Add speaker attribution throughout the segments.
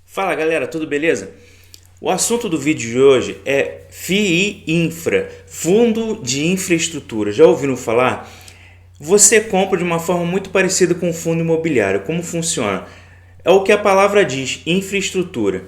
Speaker 1: Fala galera, tudo beleza? O assunto do vídeo de hoje é FII Infra, Fundo de Infraestrutura. Já ouviram falar? Você compra de uma forma muito parecida com o fundo imobiliário. Como funciona? É o que a palavra diz, infraestrutura.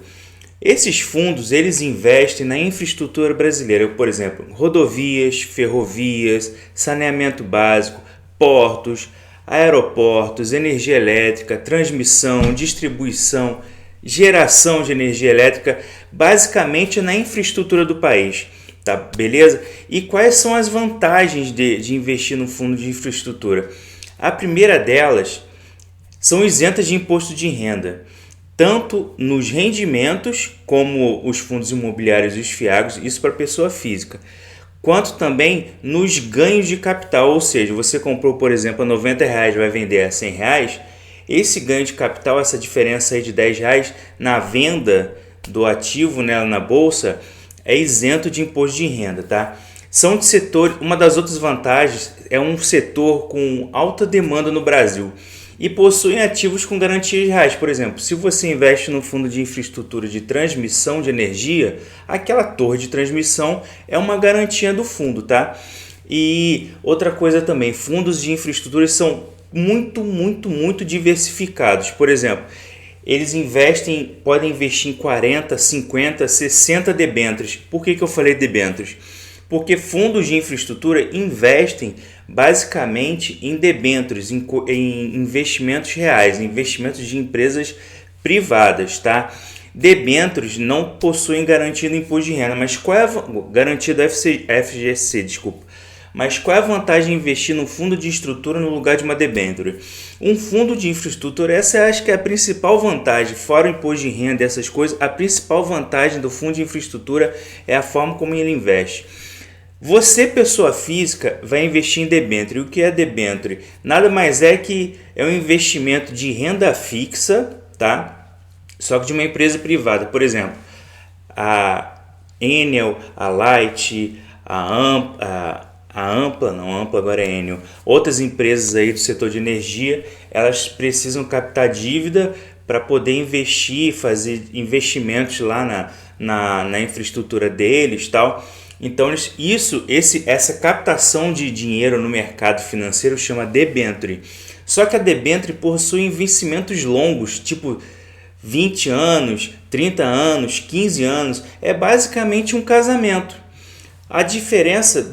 Speaker 1: Esses fundos, eles investem na infraestrutura brasileira, por exemplo, rodovias, ferrovias, saneamento básico, portos, aeroportos, energia elétrica, transmissão, distribuição, geração de energia elétrica, basicamente na infraestrutura do país, tá? Beleza? E quais são as vantagens de investir no fundo de infraestrutura? A primeira delas são isentas de imposto de renda, tanto nos rendimentos, como os fundos imobiliários e os FIAGs, isso para pessoa física, quanto também nos ganhos de capital, ou seja, você comprou, por exemplo, a R$90, vai vender a R$100, esse ganho de capital, essa diferença aí de R$10 na venda do ativo, né, na bolsa, é isento de imposto de renda, tá? São de setor, uma das outras vantagens é um setor com alta demanda no Brasil e possuem ativos com garantias reais. Por exemplo, se você investe no fundo de infraestrutura de transmissão de energia, aquela torre de transmissão é uma garantia do fundo, tá? E outra coisa também, fundos de infraestrutura são muito diversificados. Por exemplo, eles podem investir em 40, 50, 60 debêntures. Por que eu falei debêntures? Porque fundos de infraestrutura investem basicamente em debêntures, em investimentos reais, investimentos de empresas privadas, tá? Debêntures não possuem garantia do imposto de renda, mas qual é a garantia do FGC, desculpa. Mas qual é a vantagem de investir no fundo de estrutura no lugar de uma debênture? Um fundo de infraestrutura, essa eu acho que é a principal vantagem, fora o imposto de renda e essas coisas, a principal vantagem do fundo de infraestrutura é a forma como ele investe. Você, pessoa física, vai investir em debênture. O que é debênture? Nada mais é que é um investimento de renda fixa, tá? Só que de uma empresa privada. Por exemplo, a Enel, a Light, a Ampla agora é Enel, outras empresas aí do setor de energia, elas precisam captar dívida para poder investir, fazer investimentos lá na infraestrutura deles, tal. Então essa captação de dinheiro no mercado financeiro chama debênture. Só que a debênture possui vencimentos longos, tipo 20 anos, 30 anos, 15 anos, é basicamente um casamento. A diferença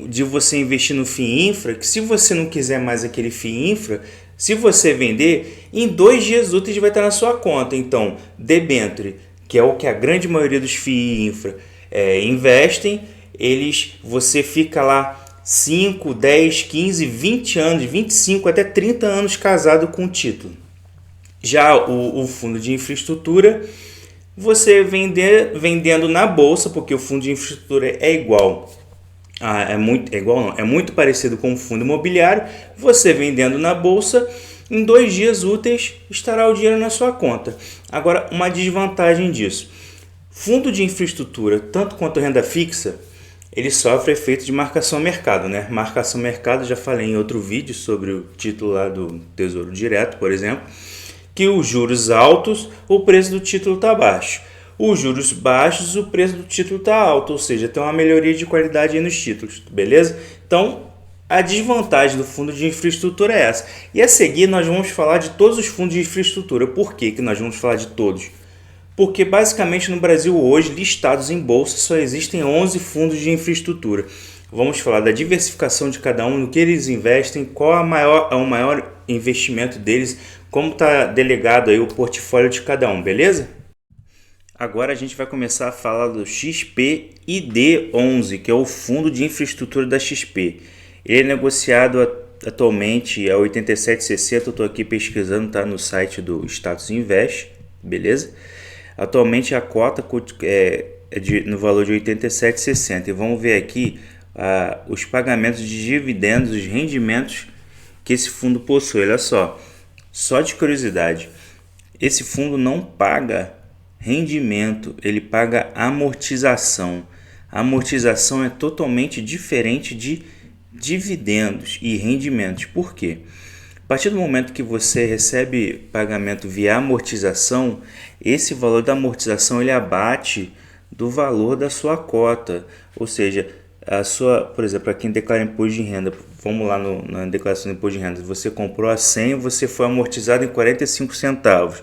Speaker 1: de você investir no FII Infra, que se você não quiser mais aquele FII Infra, se você vender, em 2 dias úteis vai estar na sua conta. Então, debênture, que é o que a grande maioria dos FII Infra investem, você fica lá 5, 10, 15, 20 anos, 25 até 30 anos casado com o título. Já o fundo de infraestrutura, você vendendo na bolsa, porque o fundo de infraestrutura é muito parecido com o fundo imobiliário. Você vendendo na bolsa, em 2 dias úteis estará o dinheiro na sua conta. Agora, uma desvantagem disso: fundo de infraestrutura, tanto quanto renda fixa, ele sofre efeito de marcação a mercado, né? Marcação a mercado, já falei em outro vídeo sobre o título lá do Tesouro Direto, por exemplo, que os juros altos, o preço do título está baixo. Os juros baixos, o preço do título está alto, ou seja, tem uma melhoria de qualidade aí nos títulos, beleza? Então, a desvantagem do fundo de infraestrutura é essa. E a seguir nós vamos falar de todos os fundos de infraestrutura. Por que nós vamos falar de todos? Porque basicamente no Brasil hoje, listados em bolsa, só existem 11 fundos de infraestrutura. Vamos falar da diversificação de cada um, no que eles investem, qual é o maior investimento deles, como está delegado aí o portfólio de cada um, beleza? Agora a gente vai começar a falar do XPID11, que é o fundo de infraestrutura da XP. Ele é negociado atualmente a 87,60, eu estou aqui pesquisando, tá no site do Status Invest, beleza? Atualmente a cota no valor de 87,60 e vamos ver aqui os pagamentos de dividendos, os rendimentos que esse fundo possui. Olha só de curiosidade, esse fundo não paga rendimento, ele paga amortização. A amortização é totalmente diferente de dividendos e rendimentos. Por quê? A partir do momento que você recebe pagamento via amortização, esse valor da amortização ele abate do valor da sua cota, ou seja, por exemplo, para quem declara imposto de renda, vamos lá na declaração de imposto de renda, você comprou a 100, você foi amortizado em 45 centavos.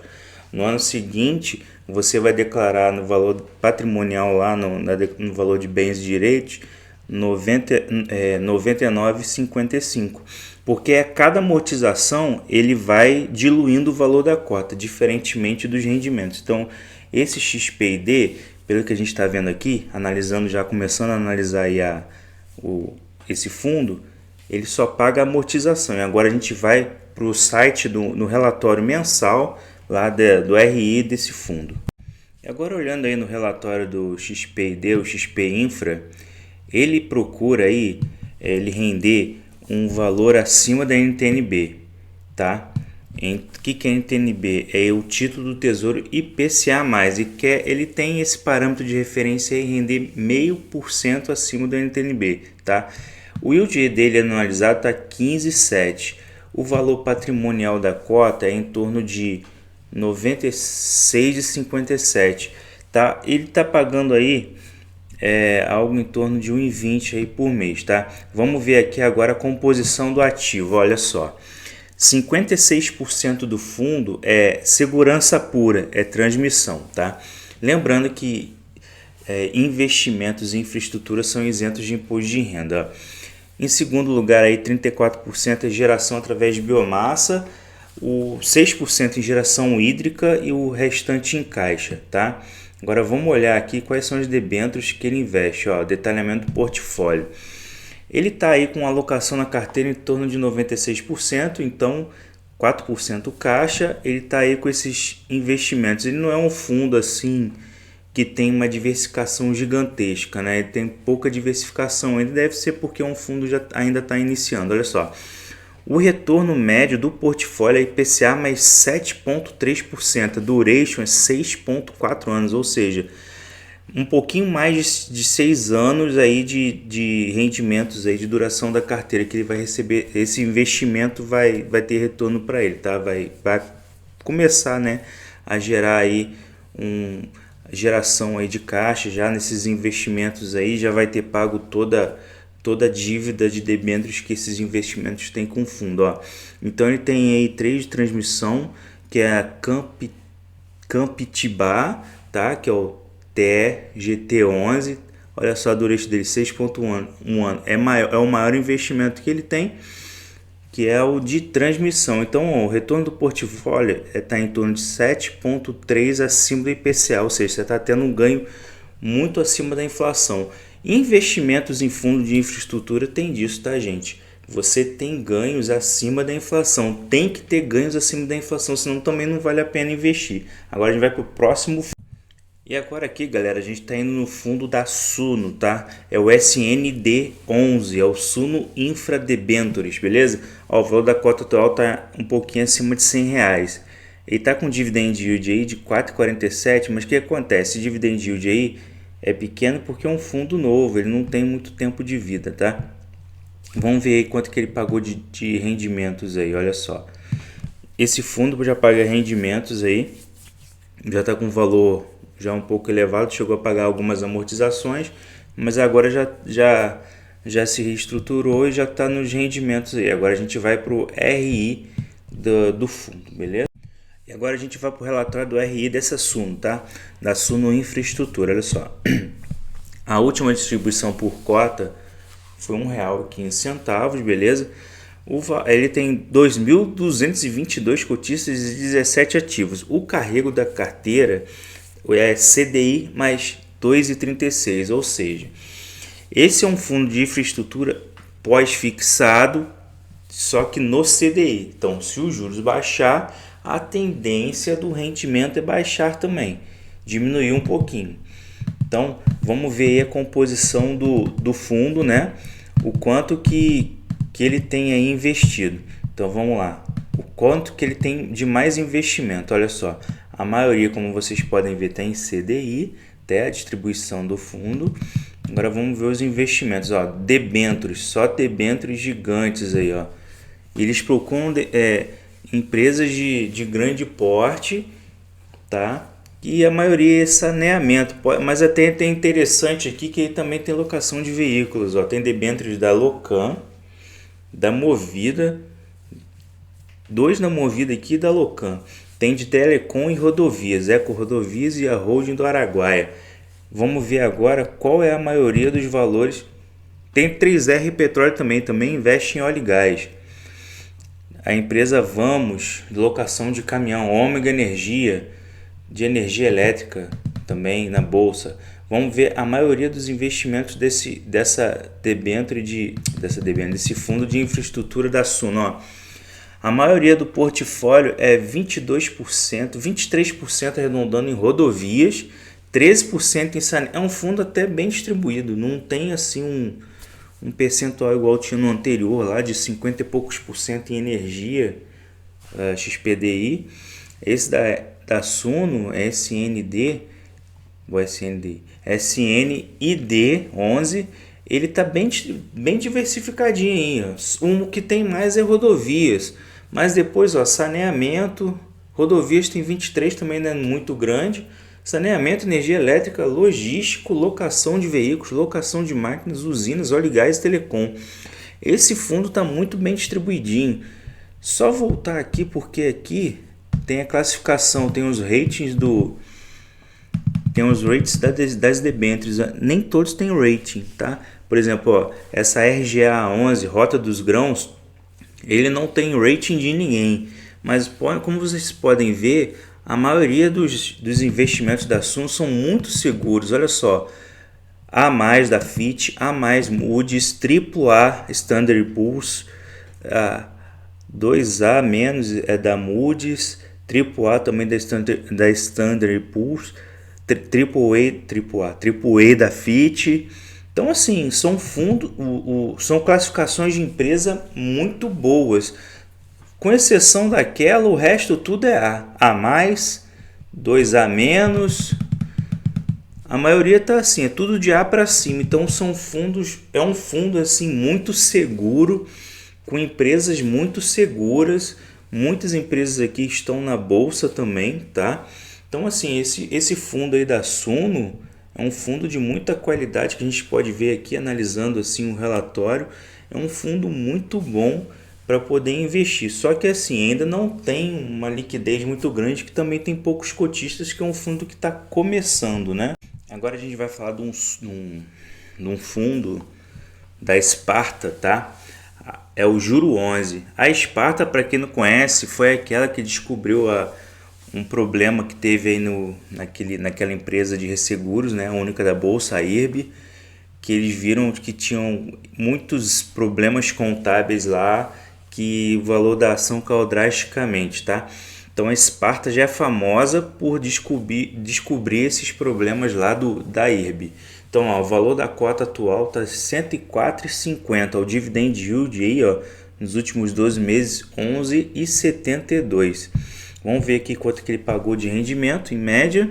Speaker 1: No ano seguinte, você vai declarar no valor patrimonial lá no valor de bens e direitos 99,55, porque a cada amortização ele vai diluindo o valor da cota, diferentemente dos rendimentos. Então, esse XP&D, pelo que a gente está vendo aqui, começando a analisar aí esse fundo, ele só paga a amortização. E agora a gente vai para o site no relatório mensal lá do RI desse fundo. E agora olhando aí no relatório do XP&D, o XP Infra, ele procura aí ele render um valor acima da NTN-B, tá? O que é NTN-B? É o título do Tesouro IPCA+, ele tem esse parâmetro de referência e render 0,5% acima do NTN-B, tá? O yield dele anualizado está 15,7. O valor patrimonial da cota é em torno de 96,57, tá? Ele está pagando aí algo em torno de 1,20 aí por mês, tá? Vamos ver aqui agora a composição do ativo, olha só. 56% do fundo é segurança pura, é transmissão, tá? Lembrando que investimentos em infraestrutura são isentos de imposto de renda. Em segundo lugar, aí 34% é geração através de biomassa, o 6% em geração hídrica e o restante em caixa, tá? Agora vamos olhar aqui quais são os debêntures que ele investe, ó, detalhamento do portfólio. Ele está aí com alocação na carteira em torno de 96%, então 4% caixa, ele está aí com esses investimentos. Ele não é um fundo assim que tem uma diversificação gigantesca, né? Ele tem pouca diversificação, ele deve ser porque é um fundo ainda está iniciando, olha só. O retorno médio do portfólio é IPCA mais 7,3%, a duration é 6,4 anos, ou seja, um pouquinho mais de 6 anos aí de rendimentos aí de duração da carteira que ele vai receber. Esse investimento vai ter retorno para ele, tá? Vai começar, né, a gerar aí geração aí de caixa já nesses investimentos aí, já vai ter pago toda a dívida de debêntures que esses investimentos têm com o fundo, ó. Então ele tem aí 3 de transmissão, que é a Campitibá, tá? Que é o TEGT11. Olha só a duration dele, 6,1 ano. É o maior investimento que ele tem, que é o de transmissão. Então, ó, o retorno do portfólio está em torno de 7,3 acima do IPCA, ou seja, você está tendo um ganho muito acima da inflação. Investimentos em fundo de infraestrutura tem disso, tá, gente? Você tem ganhos acima da inflação. Tem que ter ganhos acima da inflação, senão também não vale a pena investir. Agora a gente vai para o próximo. E agora aqui, galera, a gente está indo no fundo da Suno, tá? É o SND11, é o Suno Infra Debentures, beleza? Ó, o valor da cota atual está um pouquinho acima de R$100. Ele está com dividend yield aí de 4,47, mas o que acontece? Esse dividend yield aí é pequeno porque é um fundo novo, ele não tem muito tempo de vida, tá? Vamos ver aí quanto que ele pagou de rendimentos aí, olha só. Esse fundo já paga rendimentos aí, já está com valor já um pouco elevado, chegou a pagar algumas amortizações, mas agora já se reestruturou e já está nos rendimentos aí. Agora a gente vai para o RI do fundo, beleza? E agora a gente vai para o relatório do RI dessa Suno, tá? Da Suno Infraestrutura, olha só. A última distribuição por cota foi R$1,15, beleza? Ele tem 2.222 cotistas e 17 ativos. O carrego da carteira é CDI mais 2,36, ou seja, esse é um fundo de infraestrutura pós-fixado, só que no CDI. Então, se os juros baixar, a tendência do rendimento é baixar também, diminuir um pouquinho. Então, vamos ver aí a composição do fundo, né? O quanto que ele tem aí investido. Então, vamos lá. O quanto que ele tem de mais investimento. Olha só, a maioria, como vocês podem ver, está em CDI, até a distribuição do fundo. Agora vamos ver os investimentos, ó, debêntures, só debêntures gigantes aí, ó. Eles procuram empresas de grande porte, tá? E a maioria é saneamento, mas até tem interessante aqui que também tem locação de veículos, ó. Tem debêntures da Locan, da Movida, dois na Movida aqui da Locan. Tem de Telecom e Rodovias, Eco Rodovias e a Holding do Araguaia. Vamos ver agora qual é a maioria dos valores. Tem 3R Petróleo também investe em óleo e gás. A empresa Vamos, de locação de caminhão, Ômega Energia, de energia elétrica, também na bolsa. Vamos ver a maioria dos investimentos desse fundo de infraestrutura da Suno, ó. A maioria do portfólio é 22%, 23% arredondando em rodovias, 13% em saneamento. É um fundo até bem distribuído, não tem assim um percentual igual tinha no anterior, lá de 50 e poucos por cento em energia, XPDI. Esse da Suno, SNID 11, ele está bem diversificadinho aí. O que tem mais é rodovias, mas depois, ó, saneamento, rodovias tem 23, também não é muito grande. Saneamento, energia elétrica, logístico, locação de veículos, locação de máquinas, usinas, óleo e gás e telecom. Esse fundo está muito bem distribuidinho. Só voltar aqui, porque aqui tem a classificação, tem os ratings das debêntures. Nem todos têm rating, tá? Por exemplo, ó, essa RGA 11, Rota dos Grãos, ele não tem rating de ninguém. Mas como vocês podem ver, a maioria dos investimentos da Suno são muito seguros. Olha só, A+ da Fitch, A+, Moody's, AAA Standard & Poor's, 2A- é da Moody's, AAA também da Standard & Poor's, AAA da Fitch. Então assim, são são classificações de empresa muito boas. Com exceção daquela, o resto tudo é A+, 2A-. A maioria tá assim, é tudo de A para cima. Então são fundos, é um fundo assim muito seguro, com empresas muito seguras. Muitas empresas aqui estão na bolsa também, tá? Então assim, esse fundo aí da Suno é um fundo de muita qualidade que a gente pode ver aqui analisando assim um relatório. É um fundo muito bom para poder investir, só que assim ainda não tem uma liquidez muito grande, que também tem poucos cotistas, que é um fundo que está começando, né? Agora a gente vai falar de um fundo da Sparta, tá? É o Juro 11. A Sparta, para quem não conhece, foi aquela que descobriu um problema que teve aí naquela empresa de resseguros, né? A única da bolsa, a IRB, que eles viram que tinham muitos problemas contábeis lá, que o valor da ação caiu drasticamente, tá? Então a Sparta já é famosa por descobrir esses problemas lá da IRB. Então, ó, o valor da cota atual está R$ 104,50. O dividend yield aí, ó, nos últimos 12 meses, 11,72. Vamos ver aqui quanto que ele pagou de rendimento, em média.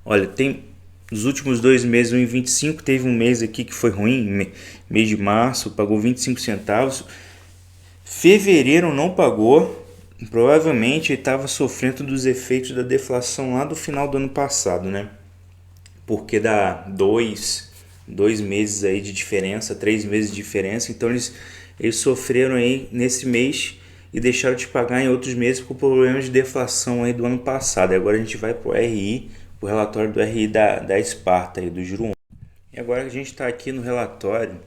Speaker 1: Olha, tem nos últimos 2 meses, 1,25. Teve um mês aqui que foi ruim, mês de março, pagou 25 centavos. Fevereiro não pagou, provavelmente ele estava sofrendo dos efeitos da deflação lá do final do ano passado, né? Porque dá 2 meses aí de diferença, 3 meses de diferença, então eles sofreram aí nesse mês e deixaram de pagar em outros meses por problemas de deflação aí do ano passado. E agora a gente vai para o RI, o relatório do RI da Sparta, aí, do Juro 11. E agora a gente está aqui no relatório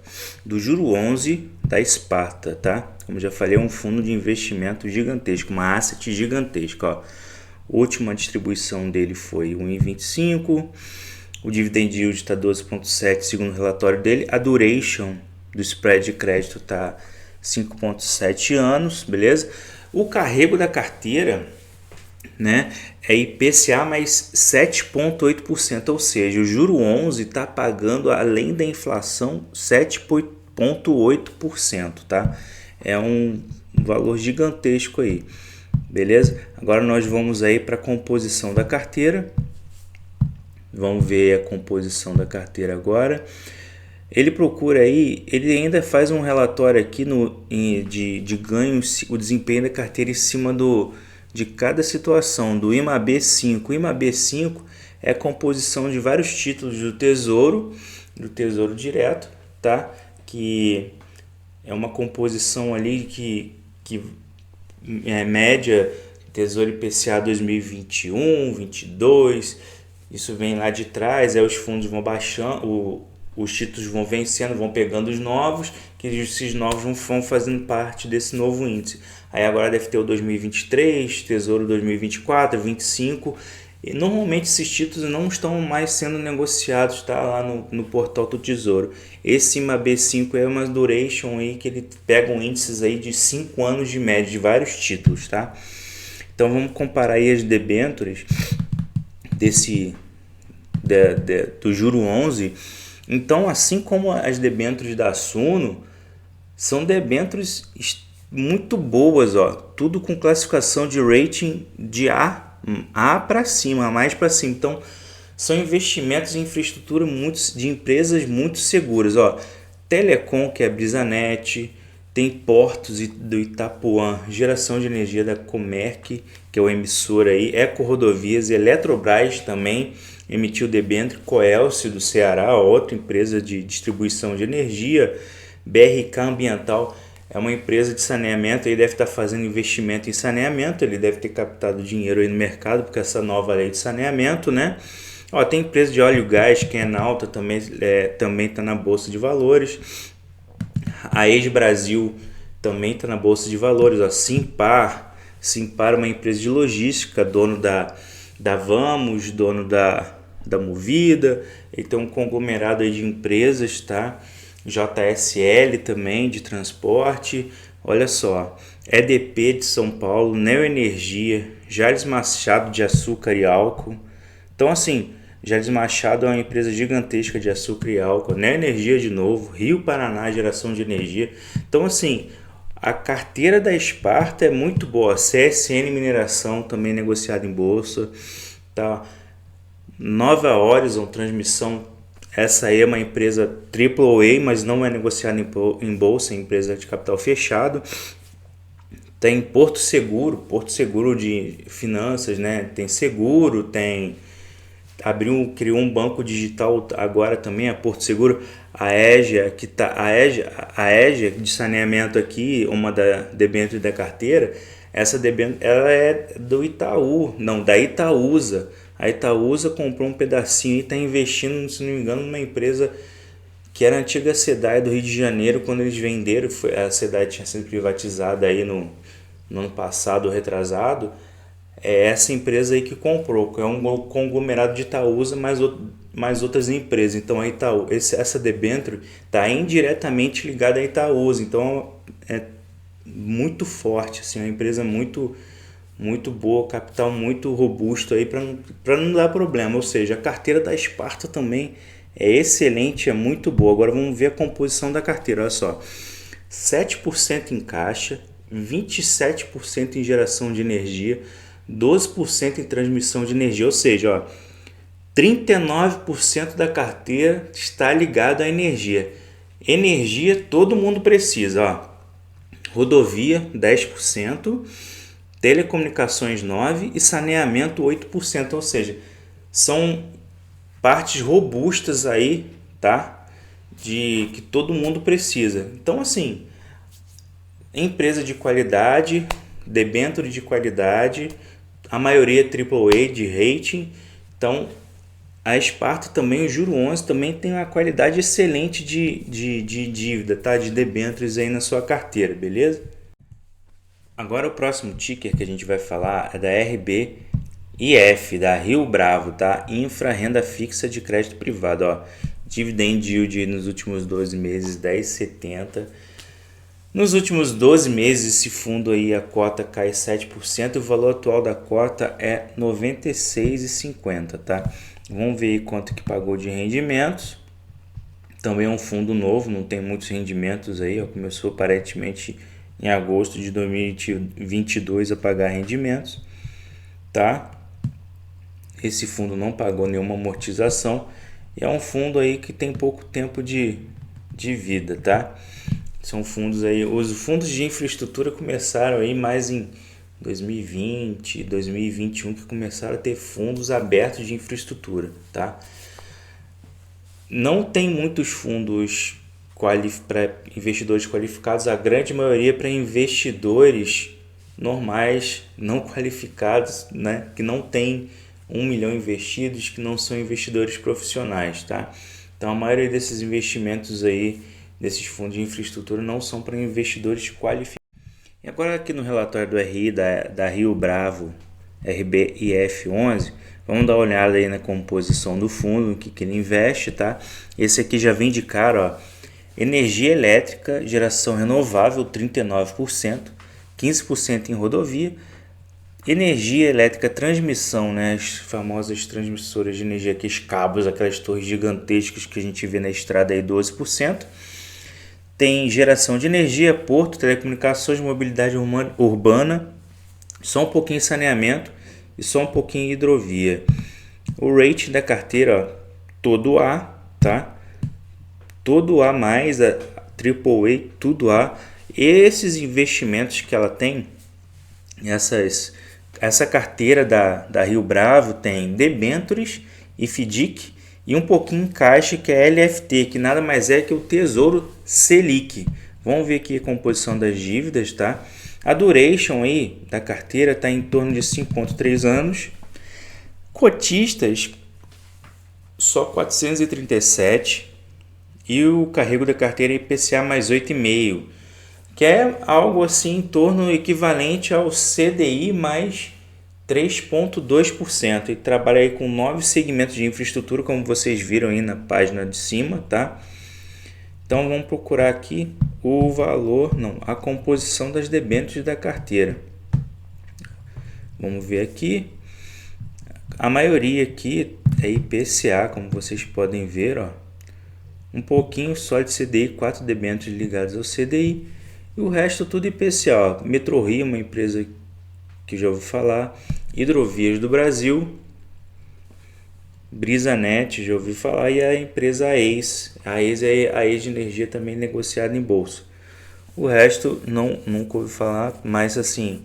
Speaker 1: do Juro 11 da Sparta, tá? Como já falei, é um fundo de investimento gigantesco, uma asset gigantesca, ó. A última distribuição dele foi 1,25. O dividend yield está 12,7 segundo o relatório dele. A duration do spread de crédito está 5,7 anos, beleza? O carrego da carteira, né, é IPCA mais 7,8%, ou seja, o Juro 11 está pagando, além da inflação, 7,8%, tá? É um valor gigantesco aí, beleza? Agora nós vamos aí para a composição da carteira. Vamos ver a composição da carteira agora. Ele procura aí, ele ainda faz um relatório aqui de ganhos, o desempenho da carteira em cima de cada situação, do IMAB5. O IMAB5 é a composição de vários títulos do Tesouro Direto, tá? Que é uma composição ali que é média Tesouro IPCA 2021, 22, isso vem lá de trás, aí os fundos vão baixando, os títulos vão vencendo, vão pegando os novos, que esses novos vão fazendo parte desse novo índice. Aí agora deve ter o 2023, Tesouro 2024, 25, e normalmente esses títulos não estão mais sendo negociados, tá, lá no portal do Tesouro. Esse IMAB5 é uma duration aí que ele pega índices aí de 5 anos de média de vários títulos, tá? Então vamos comparar aí as debêntures do juro 11. Então, assim como as debêntures da Suno, são debêntures muito boas, ó, tudo com classificação de rating de A para cima, A mais para cima. Então, são investimentos em infraestrutura de empresas muito seguras, ó. Telecom, que é a Brisanet, tem Portos do Itapuã, Geração de Energia da Comerc, que é o emissor aí, Eco-Rodovias, Eletrobras também emitiu debênture, Coelce do Ceará, outra empresa de distribuição de energia, BRK Ambiental é uma empresa de saneamento, ele deve estar fazendo investimento em saneamento, ele deve ter captado dinheiro aí no mercado, porque essa nova lei de saneamento, né? Ó, tem empresa de óleo e gás, que é Enalta, também está na Bolsa de Valores. A Ex-Brasil também está na Bolsa de Valores. Ó, Simpar é uma empresa de logística, dono da Vamos, dono da Movida. Ele tem um conglomerado aí de empresas, tá? JSL também, de transporte. Olha só, EDP de São Paulo, Neoenergia, Jales Machado de Açúcar e Álcool. Então, assim, Jales Machado é uma empresa gigantesca de açúcar e álcool, Neoenergia de novo, Rio Paraná, geração de energia. Então, assim, a carteira da Esparta é muito boa. CSN Mineração, também negociada em bolsa. Tá? Nova Horizon Transmissão, essa aí é uma empresa AAA, mas não é negociada em bolsa, é empresa de capital fechado. Tem Porto Seguro de finanças, né? Tem seguro, criou um banco digital agora também, a Porto Seguro. A EGEA, a EGEA de saneamento aqui, uma da debênture da carteira, essa debênture ela é do Itaú, não, da Itaúsa. A Itaúsa comprou um pedacinho e está investindo, se não me engano, numa empresa que era a antiga SEDAI do Rio de Janeiro. Quando eles venderam, a SEDAI tinha sido privatizada aí no ano passado, retrasado. É essa empresa aí que comprou, que é um conglomerado de Itaúsa mais outras empresas. Então a Itaú, essa debênture está indiretamente ligada à Itaúsa. Então é muito forte, assim, uma empresa muito boa, capital muito robusto aí para não dar problema. Ou seja, a carteira da Esparta também é excelente, é muito boa. Agora vamos ver a composição da carteira, olha só. 7% em caixa, 27% em geração de energia, 12% em transmissão de energia, ou seja, ó, 39% da carteira está ligada à energia. Energia todo mundo precisa, ó. Rodovia 10%, telecomunicações 9% e saneamento 8%, ou seja, são partes robustas aí, tá? De que todo mundo precisa. Então, assim, empresa de qualidade, debênture de qualidade, a maioria AAA de rating. Então, a Esparta também, o Juro 11 também tem uma qualidade excelente de dívida, tá? De debêntures aí na sua carteira, beleza? Agora o próximo ticker que a gente vai falar é da RBIF, da Rio Bravo, tá? Infra Renda Fixa de Crédito Privado, ó. Dividend yield nos últimos 12 meses 10,70. Nos últimos 12 meses, esse fundo aí, a cota cai 7%, e o valor atual da cota é R$ 96,50, tá? Vamos ver aí quanto que pagou de rendimentos. Também é um fundo novo, não tem muitos rendimentos aí, ó, começou aparentemente em agosto de 2022 a pagar rendimentos, tá? esse fundo não pagou nenhuma amortização e é um fundo aí que tem pouco tempo de vida, tá? São fundos aí, os fundos de infraestrutura começaram aí mais em 2020 e 2021 que começaram a ter fundos abertos de infraestrutura, tá? Não tem muitos fundos para investidores qualificados, a grande maioria para investidores normais, não qualificados, né? Que não tem 1 milhão investidos, que não são investidores profissionais, tá? Então a maioria desses investimentos aí, desses fundos de infraestrutura, não são para investidores qualificados. E agora aqui no relatório do RI da Rio Bravo RBIF11, vamos dar uma olhada aí na composição do fundo, no que ele investe, tá? Esse aqui já vem de cara, ó. Energia elétrica, geração renovável 39%, 15% em rodovia. Energia elétrica, transmissão, né? As famosas transmissoras de energia, aqueles cabos, aquelas torres gigantescas que a gente vê na estrada aí, 12%. Tem geração de energia, porto, telecomunicações, mobilidade urbana, só um pouquinho saneamento e só um pouquinho hidrovia. O rating da carteira, ó, todo A, tá? Todo A+, a AAA, tudo A. Esses investimentos que ela tem, essa carteira da Rio Bravo tem debêntures e FDIC e um pouquinho em caixa, que é LFT, que nada mais é que o Tesouro Selic. Vamos ver aqui a composição das dívidas, tá? A duration aí da carteira está em torno de 5,3 anos. Cotistas, só 437. E o carrego da carteira é IPCA mais 8,5, que é algo assim em torno equivalente ao CDI mais 3,2%. E trabalha aí com 9 segmentos de infraestrutura, como vocês viram aí na página de cima, tá? Então vamos procurar aqui o valor, não, a composição das debêntures da carteira. Vamos ver aqui. A maioria aqui é IPCA, como vocês podem ver, ó. Um pouquinho só de CDI, 4 debêntures ligados ao CDI. E o resto tudo IPCA. Metrorio, uma empresa que já ouvi falar. Hidrovias do Brasil. Brisanet, já ouvi falar. E a empresa AES. A AES é a AES de energia, também negociada em bolsa. O resto nunca ouvi falar, mas assim,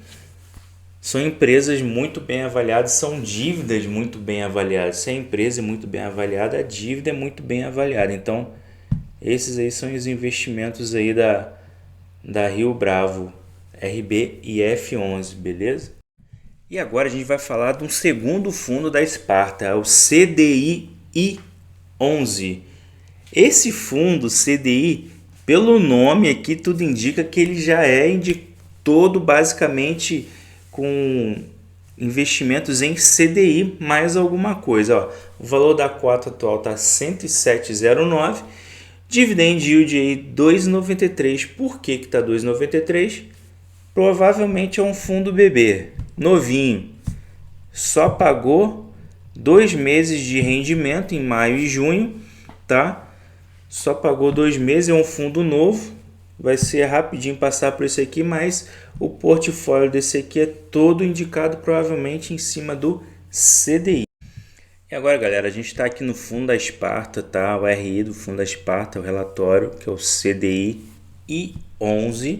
Speaker 1: são empresas muito bem avaliadas, são dívidas muito bem avaliadas. Se a empresa é muito bem avaliada, a dívida é muito bem avaliada. Então, esses aí são os investimentos aí da Rio Bravo RBIF11, beleza? E agora a gente vai falar de um segundo fundo da Sparta, o CDI-11. Esse fundo CDI, pelo nome aqui, tudo indica que ele já é todo basicamente com investimentos em CDI mais alguma coisa. Ó, o valor da cota atual está 107,09, dividend yield aí 2,93. Por que está 2,93? Provavelmente é um fundo bebê, novinho. Só pagou 2 meses de rendimento em maio e junho, tá? Só pagou 2 meses, é um fundo novo. Vai ser rapidinho passar por isso aqui, mas o portfólio desse aqui é todo indicado provavelmente em cima do CDI. E agora, galera, a gente está aqui no fundo da Sparta, tá? O RI do fundo da Sparta, o relatório, que é o CDI I11,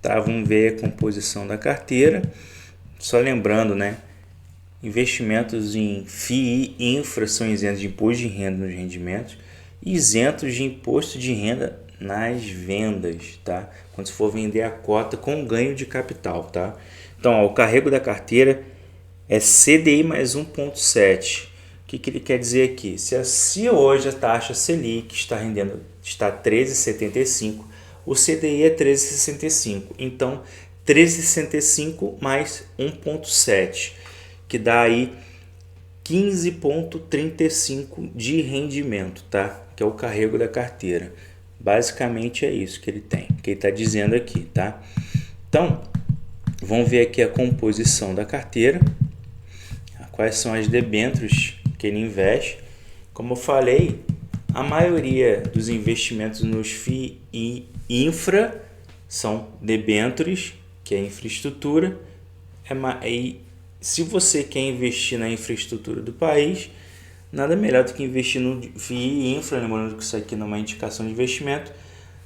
Speaker 1: tá? Vamos ver a composição da carteira. Só lembrando, né? Investimentos em FII e infra são isentos de imposto de renda nos rendimentos e isentos de imposto de renda nas vendas, tá? Quando se for vender a cota com ganho de capital, tá? Então, ó, o carrego da carteira é CDI mais 1,7. O que ele quer dizer aqui? Se hoje a taxa Selic está 13,75, o CDI é 13,65. Então, 13,65 mais 1,7, que dá aí 15,35 de rendimento, tá? Que é o carrego da carteira. Basicamente é isso que ele tem, que ele está dizendo aqui, tá? Então, vamos ver aqui a composição da carteira, quais são as debêntures que ele investe. Como eu falei, a maioria dos investimentos nos FII e infra são debêntures, que é infraestrutura, e se você quer investir na infraestrutura do país, nada melhor do que investir no FII Infra, lembrando que isso aqui não é uma indicação de investimento,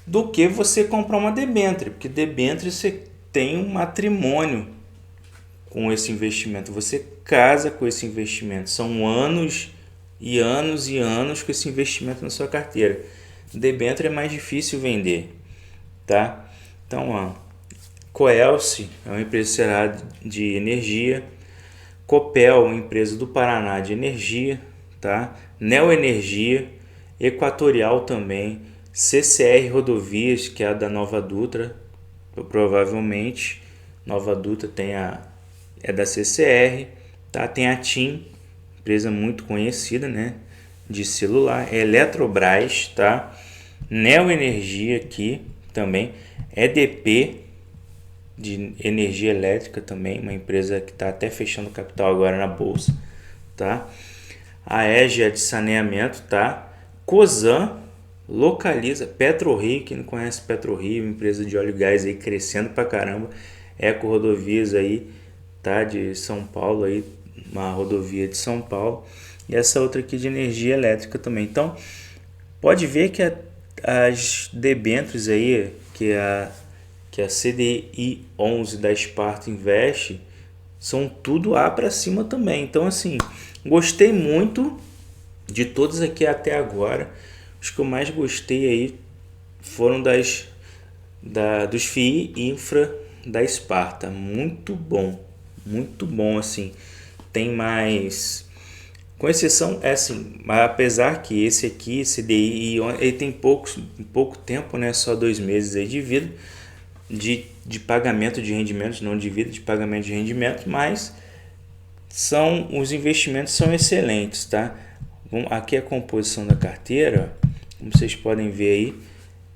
Speaker 1: do que você comprar uma debênture, porque debênture você tem um matrimônio com esse investimento, você casa com esse investimento, são anos e anos e anos com esse investimento na sua carteira. Debênture é mais difícil vender, tá? Então, ó, Coelce é uma empresa de energia, Copel, uma empresa do Paraná de energia, tá? Neoenergia, Equatorial também, CCR Rodovias, que é a da Nova Dutra, provavelmente Nova Dutra é da CCR, tá? Tem a TIM, empresa muito conhecida, né, de celular, Eletrobras, tá? Neoenergia aqui também, EDP de energia elétrica também, uma empresa que está até fechando capital agora na bolsa, tá? A EGEA de saneamento, tá? Cosan, Localiza, PetroRio, quem não conhece PetroRio, empresa de óleo e gás aí crescendo pra caramba, Eco Rodovias aí, tá? De São Paulo aí, uma rodovia de São Paulo, e essa outra aqui de energia elétrica também. Então, pode ver que as debêntures aí, que a CDI 11 da Sparta investe, são tudo A para cima também. Então, assim, gostei muito de todos aqui até agora. Os que eu mais gostei aí foram dos FII Infra da Sparta. Muito bom, assim. Tem mais, com exceção, assim, apesar que esse aqui, CDI, ele tem pouco tempo, né, só 2 meses aí de vida, de pagamento de rendimentos, não de vida, de pagamento de rendimentos, mas os investimentos são excelentes, tá? Aqui é a composição da carteira, como vocês podem ver aí,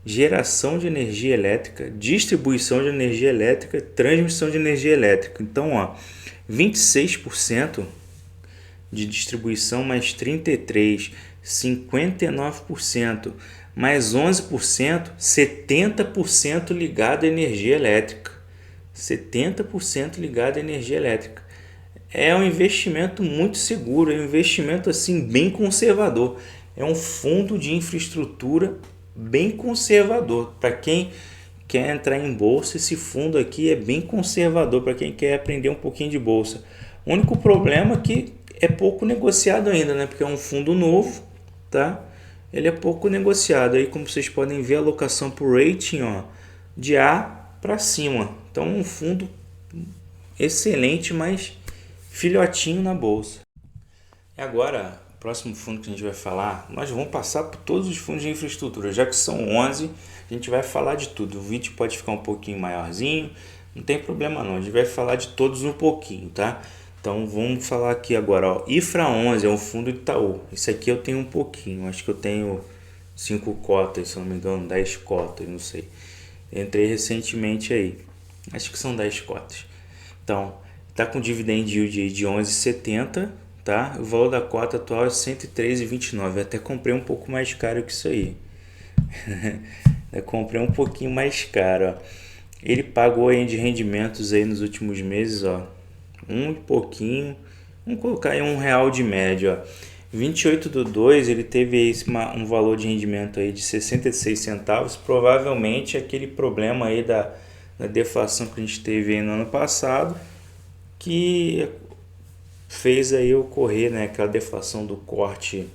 Speaker 1: geração de energia elétrica, distribuição de energia elétrica, transmissão de energia elétrica. Então, ó, 26% de distribuição mais 33%, 59%, mais 11%, 70% ligado à energia elétrica. 70% ligado à energia elétrica. É um investimento muito seguro, é um investimento assim bem conservador. É um fundo de infraestrutura bem conservador. Para quem quer entrar em bolsa, esse fundo aqui é bem conservador para quem quer aprender um pouquinho de bolsa. O único problema é que é pouco negociado ainda, né? Porque é um fundo novo, tá? Ele é pouco negociado. Aí, como vocês podem ver, a alocação por rating, ó, de A para cima. Então, um fundo excelente, mas filhotinho na bolsa. E agora, o próximo fundo que a gente vai falar, nós vamos passar por todos os fundos de infraestrutura, já que são 11, a gente vai falar de tudo. O vídeo pode ficar um pouquinho maiorzinho, não tem problema não, a gente vai falar de todos um pouquinho, tá? Então vamos falar aqui agora, ó. IFRA 11 é um fundo de Itaú. Esse aqui eu tenho um pouquinho, acho que eu tenho 5 cotas, se não me engano, 10 cotas, não sei. Entrei recentemente aí, acho que são 10 cotas. Então, tá com dividend yield de 11,70, tá? O valor da cota atual é 103,29. Eu até comprei um pouco mais caro que isso aí. Eu comprei um pouquinho mais caro, ó. Ele pagou aí de rendimentos aí nos últimos meses, ó, um pouquinho, vamos colocar aí R$1 de média, ó. 28/2 ele teve um valor de rendimento aí de 66 centavos, provavelmente aquele problema aí da deflação que a gente teve aí no ano passado, que fez aí ocorrer, né, aquela deflação do corte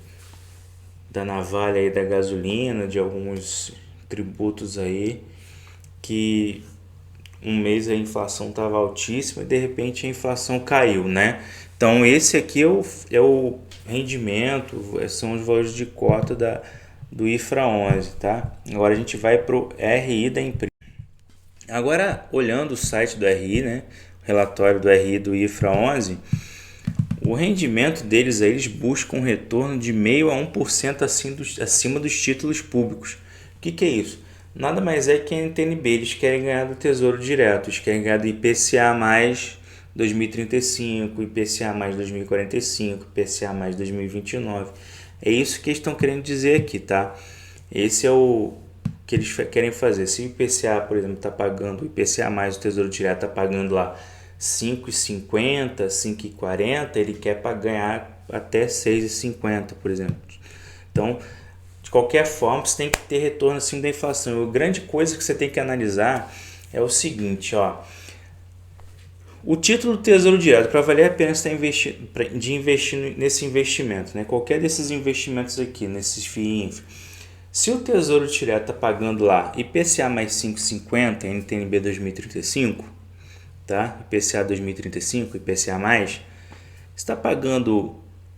Speaker 1: da navalha aí da gasolina, de alguns tributos aí, que um mês a inflação estava altíssima e de repente a inflação caiu, né? Então esse aqui é o rendimento, são os valores de cota do IFRA 11, tá? Agora a gente vai para o RI da empresa. Agora, olhando o site do RI, né, o relatório do RI do IFRA 11, o rendimento deles, eles buscam um retorno de 0,5% acima dos títulos públicos. O que é isso? Nada mais é que a NTN-B, eles querem ganhar do Tesouro Direto, eles querem ganhar do IPCA mais 2035, IPCA mais 2045, IPCA mais 2029. É isso que eles estão querendo dizer aqui, tá? Esse é o que eles querem fazer. Se o IPCA, por exemplo, está pagando, o IPCA mais o Tesouro Direto está pagando lá 5,50, 5,40, ele quer para ganhar até 6,50, por exemplo. Então, de qualquer forma, você tem que ter retorno acima da inflação. A grande coisa que você tem que analisar é o seguinte, ó. O título do Tesouro Direto, para valer a pena você investir nesse investimento, né? Qualquer desses investimentos aqui, nesses FII-Infra. Se o Tesouro Direto está pagando lá IPCA mais 5,50, NTNB 2035, tá? IPCA 2035, IPCA mais, está pagando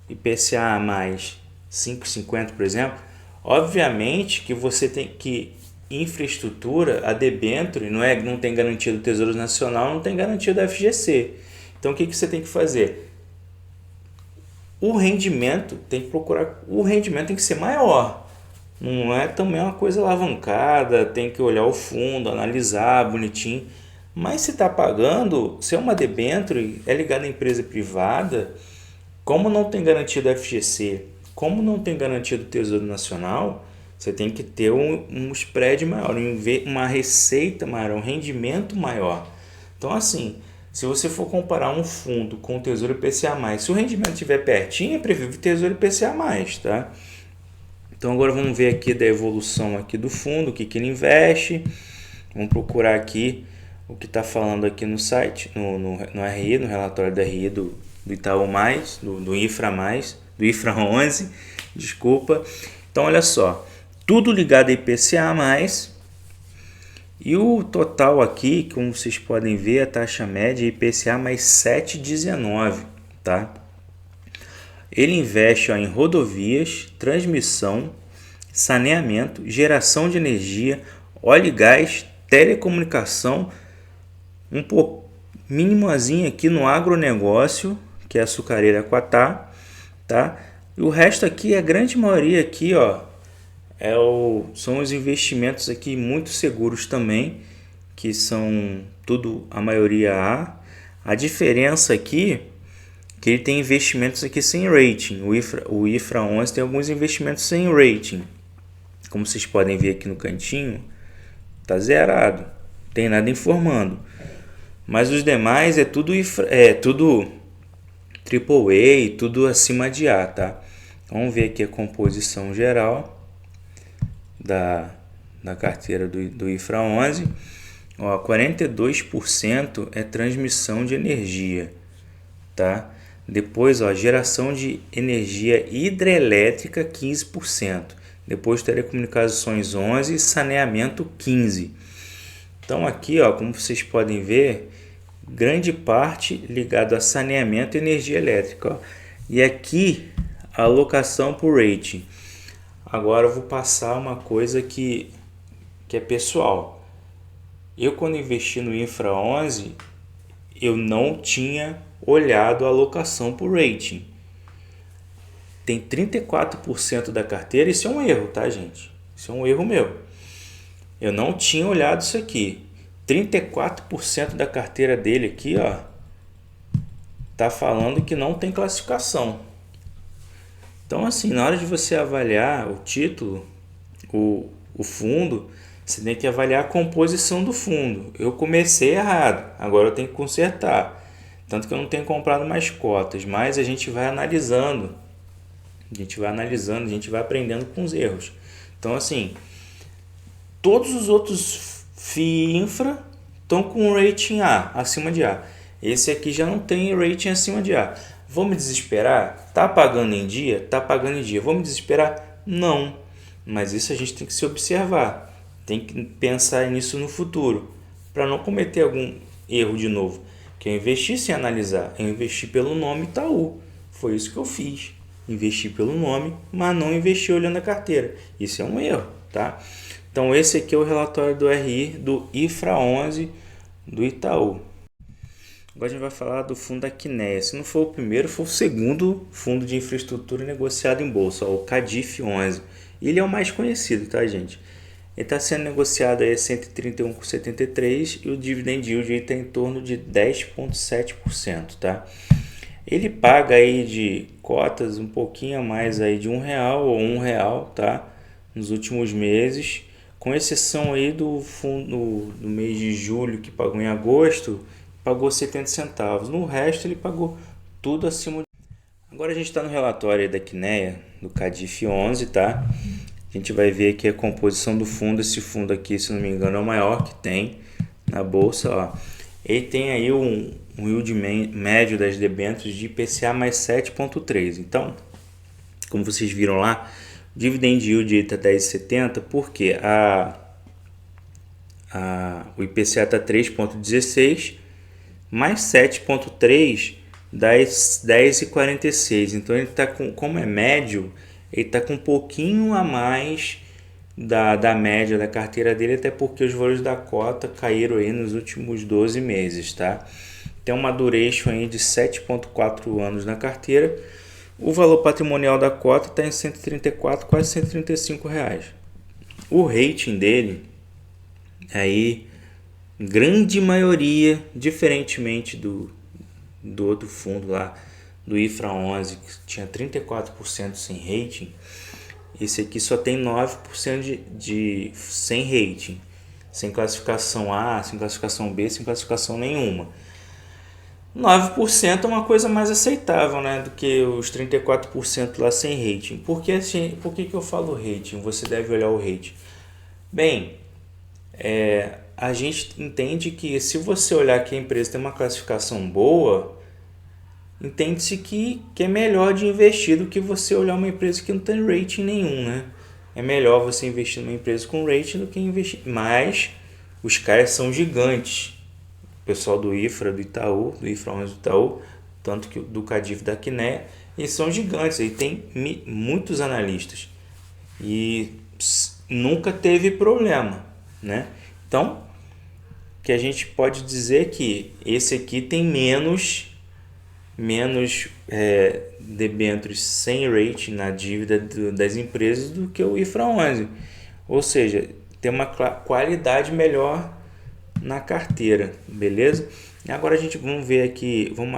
Speaker 1: IPCA mais 5,50, por exemplo, obviamente que você tem que infraestrutura, a debênture não tem garantia do Tesouro Nacional, não tem garantia da FGC. Então o que você tem que fazer? O rendimento tem que ser maior. Não é também uma coisa alavancada, tem que olhar o fundo, analisar bonitinho. Mas se está pagando, se é uma debênture, é ligada à empresa privada, como não tem garantia da FGC, como não tem garantia do Tesouro Nacional, você tem que ter um spread maior, uma receita maior, um rendimento maior. Então, assim, se você for comparar um fundo com o Tesouro IPCA+, se o rendimento estiver pertinho, é preferível o Tesouro IPCA+, tá? Então, agora vamos ver aqui da evolução aqui do fundo, o que ele investe. Vamos procurar aqui o que está falando aqui no site, no RI, no relatório da RI do Itaú+, do IFRA+, do IFRA 11, desculpa. Então, olha só. Tudo ligado a IPCA+, e o total aqui, como vocês podem ver, a taxa média é IPCA mais 7,19, tá? Ele investe em rodovias, transmissão, saneamento, geração de energia, óleo e gás, telecomunicação, um pouco mínimozinho aqui no agronegócio, que é a açucareira Quatá, tá? E o resto aqui, a grande maioria aqui, ó, são os investimentos aqui muito seguros também, que são tudo, a maioria A. A diferença aqui que ele tem investimentos aqui sem rating. O IFRA 11 tem alguns investimentos sem rating. Como vocês podem ver aqui no cantinho, tá zerado, não tem nada informando. Mas os demais é tudo AAA, tudo acima de A, tá? Vamos ver aqui a composição geral da carteira do IFRA 11, ó, 42% é transmissão de energia, tá? Depois, ó, geração de energia hidrelétrica 15%, depois telecomunicações 11%, saneamento 15%. Então aqui, ó, como vocês podem ver, grande parte ligado a saneamento e energia elétrica, ó. E aqui a alocação por rating. Agora eu vou passar uma coisa que é pessoal. Eu, quando investi no Infra 11, eu não tinha olhado a alocação por rating. Tem 34% da carteira, isso é um erro, tá, gente? Isso é um erro meu. Eu não tinha olhado isso aqui. 34% da carteira dele aqui, ó, tá falando que não tem classificação. Então, assim, na hora de você avaliar o título, o fundo, você tem que avaliar a composição do fundo. Eu comecei errado, agora eu tenho que consertar. Tanto que eu não tenho comprado mais cotas, mas a gente vai analisando. A gente vai aprendendo com os erros. Então, assim, todos os outros FII Infra estão com rating A, acima de A. Esse aqui já não tem rating acima de A. Vou me desesperar? Tá pagando em dia? Tá pagando em dia. Vou me desesperar? Não. Mas isso a gente tem que se observar. Tem que pensar nisso no futuro. Para não cometer algum erro de novo. Que eu investi sem analisar. Eu investi pelo nome Itaú. Foi isso que eu fiz. Investi pelo nome, mas não investi olhando a carteira. Isso é um erro, tá? Então esse aqui é o relatório do RI do IFRA 11 do Itaú. Agora a gente vai falar do fundo da Quinéia. Se não for o primeiro, foi o segundo fundo de infraestrutura negociado em bolsa, o CADIF 11. Ele é o mais conhecido, tá, gente? Ele está sendo negociado aí a 131,73 e o dividend yield está em torno de 10,7%, tá? Ele paga aí de cotas um pouquinho a mais aí de R$1 ou R$1, tá? Nos últimos meses, com exceção aí do fundo do mês de julho que pagou em agosto, pagou 70 centavos. No resto ele pagou tudo acima. Agora a gente está no relatório aí da Kinea, do CADIF 11, tá? A gente vai ver aqui a composição do fundo. Esse fundo aqui, se não me engano, é o maior que tem na bolsa, ó. Ele tem aí um yield médio das debêntures de IPCA mais 7,3. Então, como vocês viram lá, o dividend yield está 10,70 porque o IPCA está 3,16 mais 7,3 das 10,46. Então ele está com, como é médio, ele está com um pouquinho a mais da média da carteira dele, até porque os valores da cota caíram aí nos últimos 12 meses, tá? Tem uma duration aí de 7,4 anos na carteira. O valor patrimonial da cota está em 134, quase 135 reais. O rating dele, aí, grande maioria, diferentemente do outro fundo lá, do IFRA 11, que tinha 34% sem rating, esse aqui só tem 9% de sem rating, sem classificação A, sem classificação B, sem classificação nenhuma. 9% é uma coisa mais aceitável, né, do que os 34% lá sem rating. Por que eu falo rating? Você deve olhar o rating. Bem, a gente entende que se você olhar que a empresa tem uma classificação boa, entende-se que é melhor de investir do que você olhar uma empresa que não tem rating nenhum, né? É melhor você investir numa empresa com rating do que investir. Mas os caras são gigantes. O pessoal do IFRA, do Itaú, do IFRA 11 do Itaú, tanto que do CADIF da Kinea, eles são gigantes. Aí tem muitos analistas. E nunca teve problema, né? Então, o que a gente pode dizer é que esse aqui tem menos debêntures sem rating na dívida das empresas do que o IFRA 11. Ou seja, tem uma qualidade melhor na carteira, beleza? E agora a gente vamos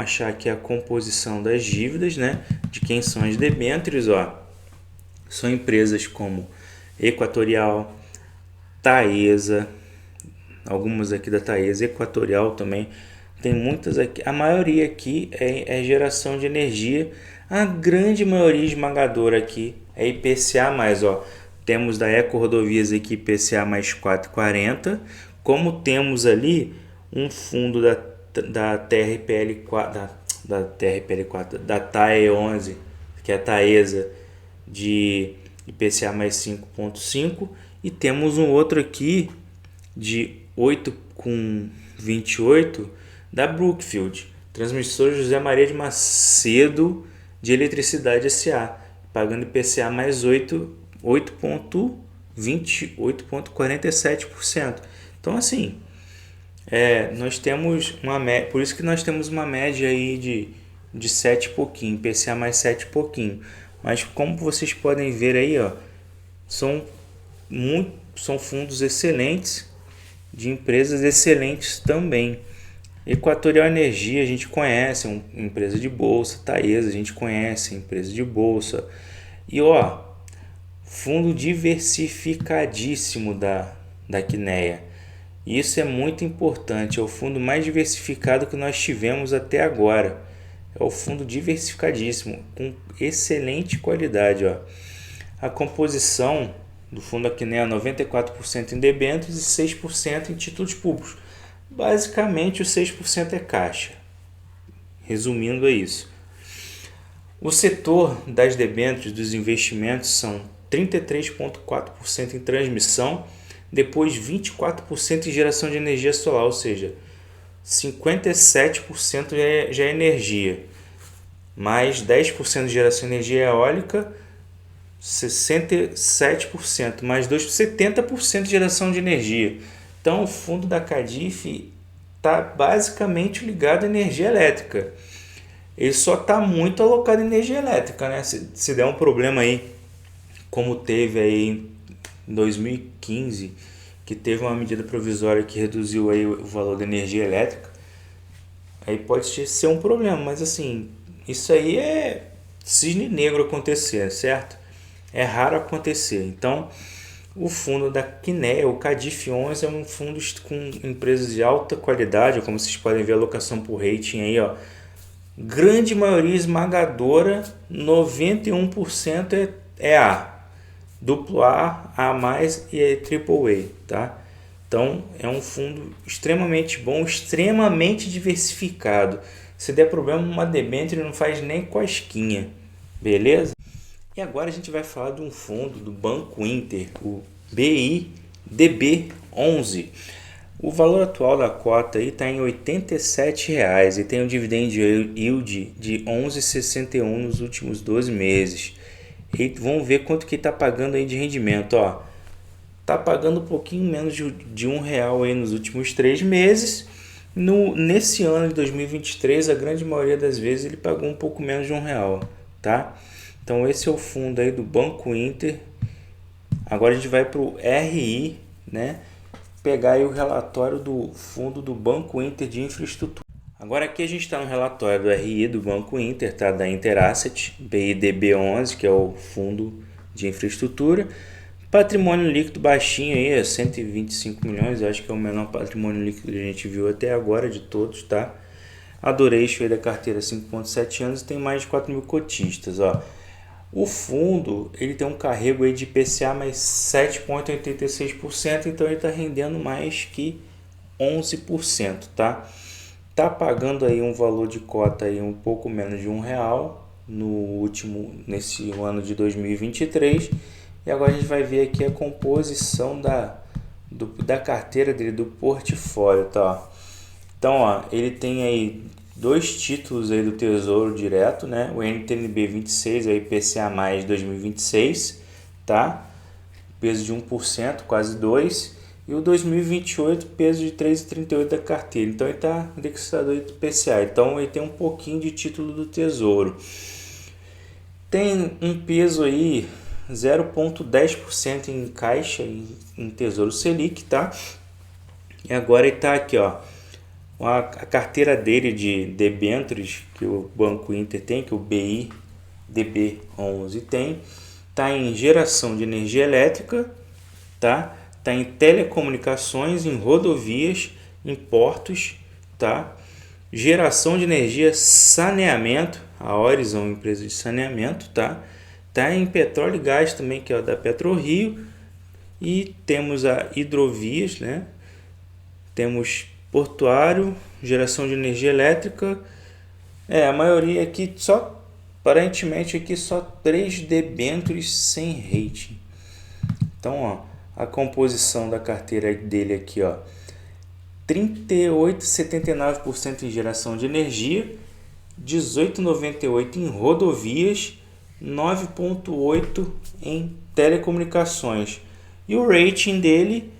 Speaker 1: achar aqui a composição das dívidas, né? De quem são as debêntures, ó. São empresas como Equatorial, Taesa, algumas aqui da Taesa, Equatorial também. Tem muitas aqui, a maioria aqui é geração de energia, a grande maioria esmagadora aqui é IPCA+, ó. Temos da Eco Rodovias aqui IPCA mais 4,40, como temos ali um fundo da TRPL4, da TAE 11, que é a Taesa, de IPCA mais 5,5, e temos um outro aqui de 8,28 da Brookfield, Transmissora José Maria de Macedo de Eletricidade S.A., pagando IPCA mais 8,47%. Então, assim, nós temos por isso que nós temos uma média aí de 7 e pouquinho, IPCA mais 7 e pouquinho. Mas como vocês podem ver aí, ó, são fundos excelentes, de empresas excelentes também. Equatorial Energia a gente conhece, é uma empresa de bolsa. Taesa a gente conhece, empresa de bolsa. E ó, fundo diversificadíssimo da Kinea. Isso é muito importante, é o fundo mais diversificado que nós tivemos até agora. É o fundo diversificadíssimo, com excelente qualidade, ó. A composição do fundo da Kinea é 94% em debêntures e 6% em títulos públicos. Basicamente, o 6% é caixa. Resumindo, é isso. O setor das debêntures dos investimentos são 33,4% em transmissão, depois 24% em geração de energia solar, ou seja, 57% já é energia, mais 10% de geração de energia eólica, 67%, mais 70% de geração de energia. Então, o fundo da CADIF está basicamente ligado à energia elétrica. Ele só está muito alocado em energia elétrica, né? Se der um problema aí, como teve aí em 2015, que teve uma medida provisória que reduziu aí o valor da energia elétrica, aí pode ser um problema, mas assim, isso aí é cisne negro acontecer, certo? É raro acontecer. Então, O fundo da Quinéia, o Cadif 11, é um fundo com empresas de alta qualidade, como vocês podem ver a alocação por rating aí, ó. Grande maioria esmagadora, 91% é A, duplo A, A+, e é AAA, tá? Então é um fundo extremamente bom, extremamente diversificado. Se der problema numa debênture, ele não faz nem cosquinha, beleza? E agora a gente vai falar de um fundo do Banco Inter, o BIDB11. O valor atual da cota está em R$ 87,00 e tem um dividend yield de 11,61 nos últimos 12 meses. E vamos ver quanto que está pagando aí de rendimento. Está pagando um pouquinho menos de R$ 1,00 aí nos últimos 3 meses. Nesse ano de 2023, a grande maioria das vezes ele pagou um pouco menos de R$ 1,00, tá? Então esse é o fundo aí do Banco Inter. Agora a gente vai para o RI, né? Pegar aí o relatório do fundo do Banco Inter de Infraestrutura. Agora aqui a gente está no relatório do RI do Banco Inter, tá? Da Interasset, BIDB11, que é o fundo de infraestrutura. Patrimônio líquido baixinho aí, 125 milhões, eu acho que é o menor patrimônio líquido que a gente viu até agora de todos, tá? A duration aí da carteira 5,7 anos, tem mais de 4 mil cotistas, ó. O fundo ele tem um carrego aí de IPCA mais 7,86%, então ele está rendendo mais que 11%, tá? Tá pagando aí um valor de cota aí um pouco menos de R$ 1,00 nesse ano de 2023. E agora a gente vai ver aqui a composição da carteira dele, do portfólio, tá? Então, ó, ele tem aí 2 títulos aí do Tesouro Direto, né? O NTNB 26, aí IPCA mais 2026, tá? Peso de 1%, quase 2%. E o 2028, peso de 3,38 da carteira. Então ele está indexado aí do IPCA. Então ele tem um pouquinho de título do Tesouro. Tem um peso aí 0,10% em caixa em Tesouro Selic, tá? E agora ele está aqui, ó. A carteira dele de debêntures que o Banco Inter tem, que o BIDB11 tem, está em geração de energia elétrica, tá? Tá em telecomunicações, em rodovias, em portos, tá? Geração de energia, saneamento, a Horizon, empresa de saneamento, tá? Tá em petróleo e gás também, que é o da PetroRio, e temos a hidrovias, né? Temos portuário, geração de energia elétrica. A maioria aqui só, aparentemente aqui só 3 debêntures sem rating. Então, ó, a composição da carteira dele aqui, ó, 38,79% em geração de energia, 18,98% em rodovias, 9,8% em telecomunicações. E o rating dele,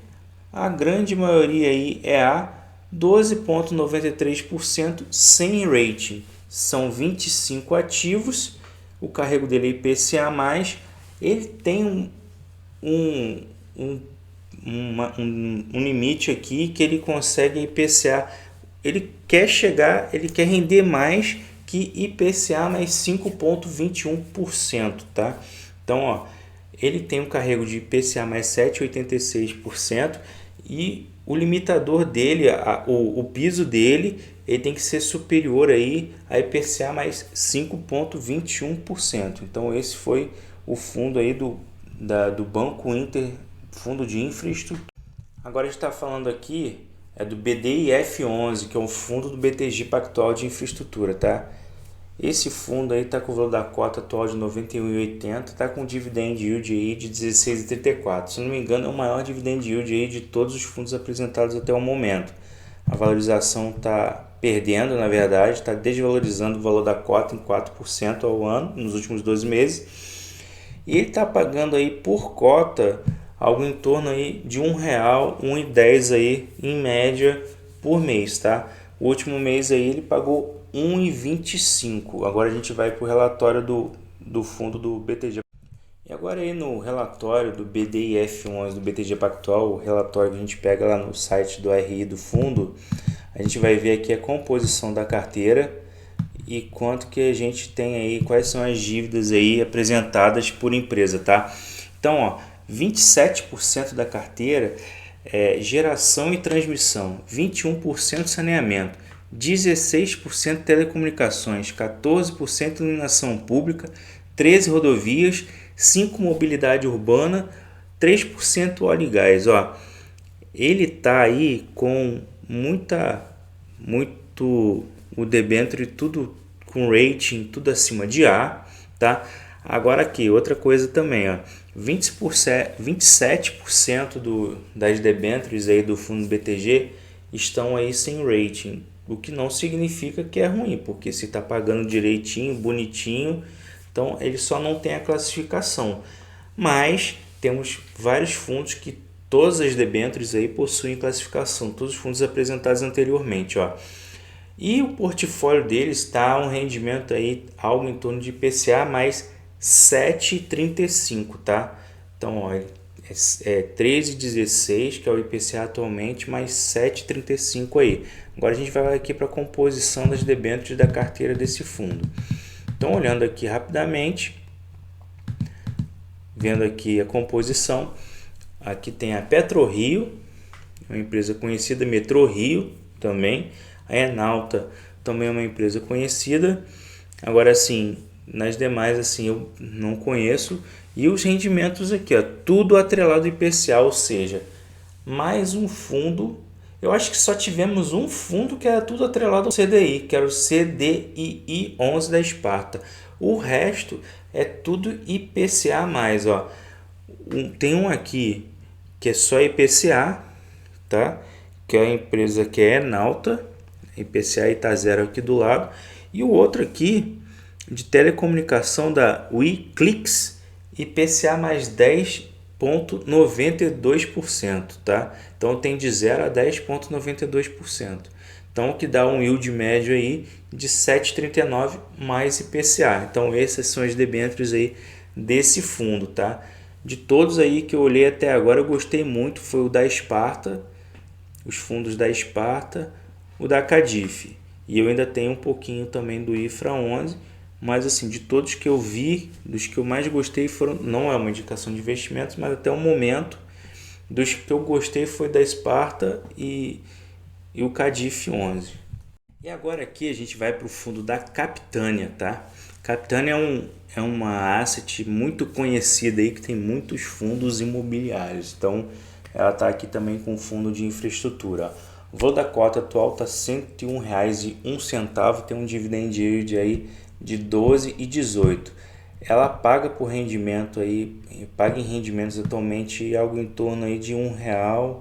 Speaker 1: a grande maioria aí é A, 12,93% sem rating. São 25 ativos, o carrego dele é IPCA+, ele tem um limite aqui que ele consegue IPCA, ele quer render mais que IPCA mais 5,21%, tá? Então, ó, ele tem um carrego de IPCA mais 7,86% e o limitador dele, o piso dele, ele tem que ser superior aí a IPCA mais 5,21%. Então, esse foi o fundo aí do Banco Inter, fundo de infraestrutura. Agora a gente está falando aqui do BDIF11, que é um fundo do BTG Pactual de infraestrutura, tá? Esse fundo aí está com o valor da cota atual de R$ 91,80, está com dividend yield aí de 16,34. Se não me engano, é o maior dividend yield aí de todos os fundos apresentados até o momento. A valorização está perdendo, na verdade, está desvalorizando o valor da cota em 4% ao ano, nos últimos 12 meses. E ele está pagando aí por cota algo em torno aí de R$ 1,00, R$ 1,10 aí em média por mês, tá? O último mês aí ele pagou R$ 1,25. Agora a gente vai para o relatório do fundo do BTG. E agora aí no relatório do BDIF11 do BTG Pactual, o relatório que a gente pega lá no site do RI do fundo, a gente vai ver aqui a composição da carteira e quanto que a gente tem aí, quais são as dívidas aí apresentadas por empresa, tá? Então, ó, 27% da carteira é geração e transmissão, 21% saneamento, 16% telecomunicações, 14% iluminação pública, 13 rodovias, 5 mobilidade urbana, 3% óleo e gás. Ó, ele tá aí com muito o debênture tudo com rating tudo acima de A, tá? Agora aqui, outra coisa também, ó, 27% das debêntures aí do fundo BTG estão aí sem rating, o que não significa que é ruim, porque se está pagando direitinho, bonitinho, então ele só não tem a classificação. Mas temos vários fundos que todas as debêntures aí possuem classificação, todos os fundos apresentados anteriormente, ó. E o portfólio deles está um rendimento aí algo em torno de IPCA mais 7,35, tá? Então, ó, é 13,16 que é o IPCA atualmente, mais 7,35 aí. Agora a gente vai aqui para a composição das debêntures da carteira desse fundo. Então, olhando aqui rapidamente, vendo aqui a composição, aqui tem a PetroRio, uma empresa conhecida, MetroRio também, a Enalta também é uma empresa conhecida. Agora sim, nas demais assim eu não conheço. E os rendimentos aqui, ó, tudo atrelado ao IPCA, ou seja, mais um fundo. Eu acho que só tivemos um fundo que era tudo atrelado ao CDI, que era o CDII 11 da Sparta. O resto é tudo IPCA+, ó. Tem um aqui que é só IPCA, tá? Que é a empresa que é Enalta, IPCA está zero aqui do lado. E o outro aqui, de telecomunicação da WeClix, IPCA mais 10,92%, tá? Então tem de 0 a 10,92%. Então o que dá um yield médio aí de 7,39 mais IPCA. Então essas são as debêntures aí desse fundo, tá? De todos aí que eu olhei até agora, eu gostei muito, foi o da Sparta, os fundos da Sparta, o da Cadif. E eu ainda tenho um pouquinho também do IFRA 11, mas assim, de todos que eu vi, dos que eu mais gostei foram, não é uma indicação de investimentos, mas até o momento, dos que eu gostei foi da Sparta e o Cadif 11. E agora aqui a gente vai para o fundo da Capitânia, tá? Capitânia é uma asset muito conhecida aí, que tem muitos fundos imobiliários. Então, ela está aqui também com fundo de infraestrutura. O valor da cota atual está R$ 101,01, tem um dividend yield aí de 12,18. Ela paga por rendimento aí, paga em rendimentos atualmente algo em torno aí de R$1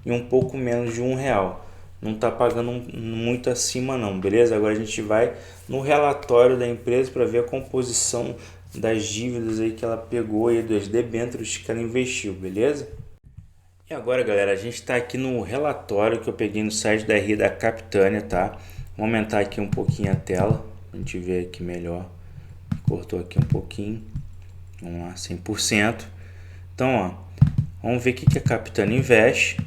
Speaker 1: e um pouco menos de R$1. Não está pagando muito acima não, beleza? Agora a gente vai no relatório da empresa para ver a composição das dívidas aí que ela pegou aí, dos debêntures que ela investiu, beleza? E agora, galera, a gente está aqui no relatório que eu peguei no site da RI da Capitânia, tá? Vou aumentar aqui um pouquinho a tela, a gente ver aqui melhor. Cortou aqui um pouquinho, vamos lá, 100%. Então, ó, vamos ver o que a Capitânia investe,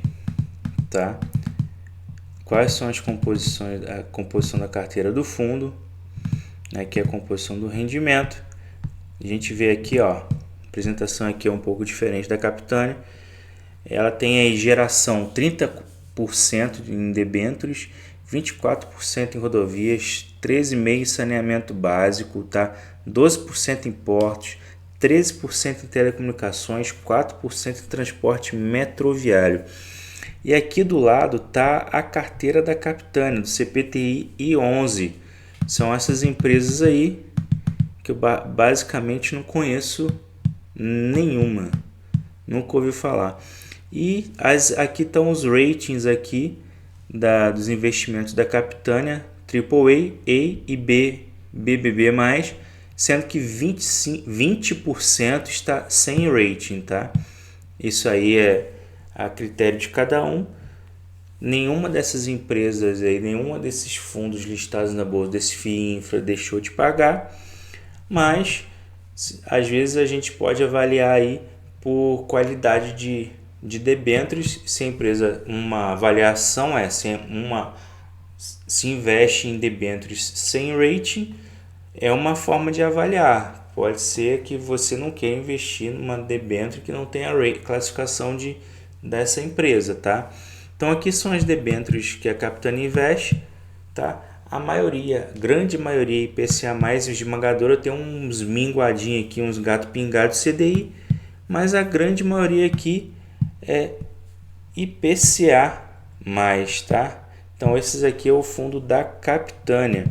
Speaker 1: tá? Quais são as composições, a composição da carteira do fundo, aqui a composição do rendimento. A gente vê aqui, ó, a apresentação aqui é um pouco diferente da Capitânia. Ela tem aí geração 30% em debêntures, 24% em rodovias, 13,5% em saneamento básico, tá? 12% em portos, 13% em telecomunicações, 4% em transporte metroviário. E aqui do lado tá a carteira da Capitânia, do CPTI 11. São essas empresas aí que eu basicamente não conheço nenhuma, nunca ouvi falar. E aqui estão os ratings aqui dos investimentos da Capitânia, AAA, A e B, BBB+, sendo que 20% está sem rating, tá? Isso aí é a critério de cada um. Nenhuma dessas empresas aí, nenhuma desses fundos listados na bolsa, desse FII Infra, deixou de pagar, mas às vezes a gente pode avaliar aí por qualidade de debêntures. Se a empresa, uma avaliação se investe em debêntures sem rating, é uma forma de avaliar. Pode ser que você não queira investir numa debênture que não tenha classificação dessa empresa, tá? Então aqui são as debêntures que a Capitânia investe, tá? A maioria, grande maioria IPCA mais esmagadora, tem uns minguadinhos aqui, uns gato pingados CDI, mas a grande maioria aqui é IPCA mais, tá? Então esses aqui é o fundo da Capitânia.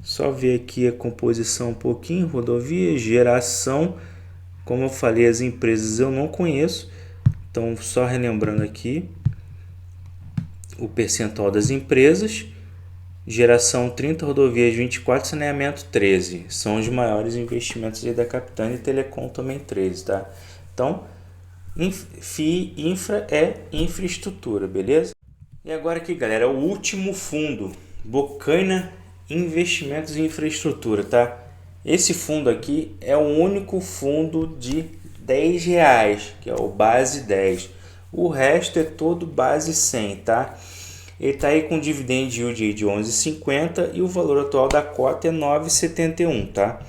Speaker 1: Só ver aqui a composição um pouquinho, rodovia, geração. Como eu falei, as empresas eu não conheço, então só relembrando aqui o percentual das empresas. Geração 30, rodovias 24, saneamento 13. São os maiores investimentos aí da Capitânia, e Telecom também 13, tá? Então, FII Infra é infraestrutura, beleza? E agora aqui, galera, o último fundo, Bocaina Investimentos em Infraestrutura, tá? Esse fundo aqui é o único fundo de R$10, que é o base 10. O resto é todo base 100, tá? Ele está aí com dividend yield de 11,50 e o valor atual da cota é 9,71, tá?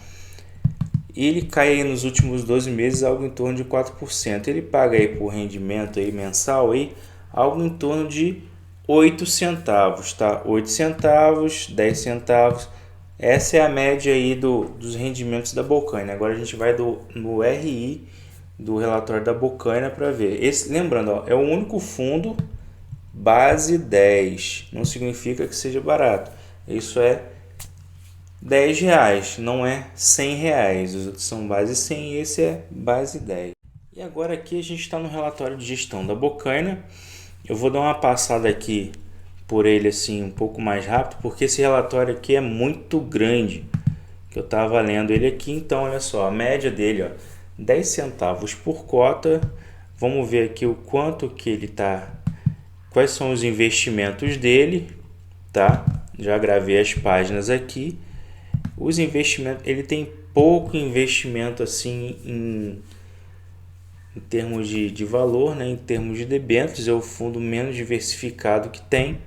Speaker 1: Ele cai aí nos últimos 12 meses algo em torno de 4%. Ele paga aí por rendimento aí mensal aí algo em torno de 8 centavos, tá? 8 centavos, 10 centavos. Essa é a média aí dos rendimentos da Bocaina. Agora a gente vai no RI do relatório da Bocaina para ver. Lembrando, ó, é o único fundo base 10. Não significa que seja barato. Isso é R$10, não é R$100. Os outros são base 100 e esse é base 10. E agora aqui a gente está no relatório de gestão da Bocaina. Eu vou dar uma passada aqui por ele assim um pouco mais rápido, porque esse relatório aqui é muito grande, que eu estava lendo ele aqui. Então olha só, a média dele, ó, 10 centavos por cota. Vamos ver aqui o quanto que ele está, quais são os investimentos dele, tá? Já gravei as páginas aqui. Os investimentos, ele tem pouco investimento assim em termos de valor, né? Em termos de debêntures, é o fundo menos diversificado que tem.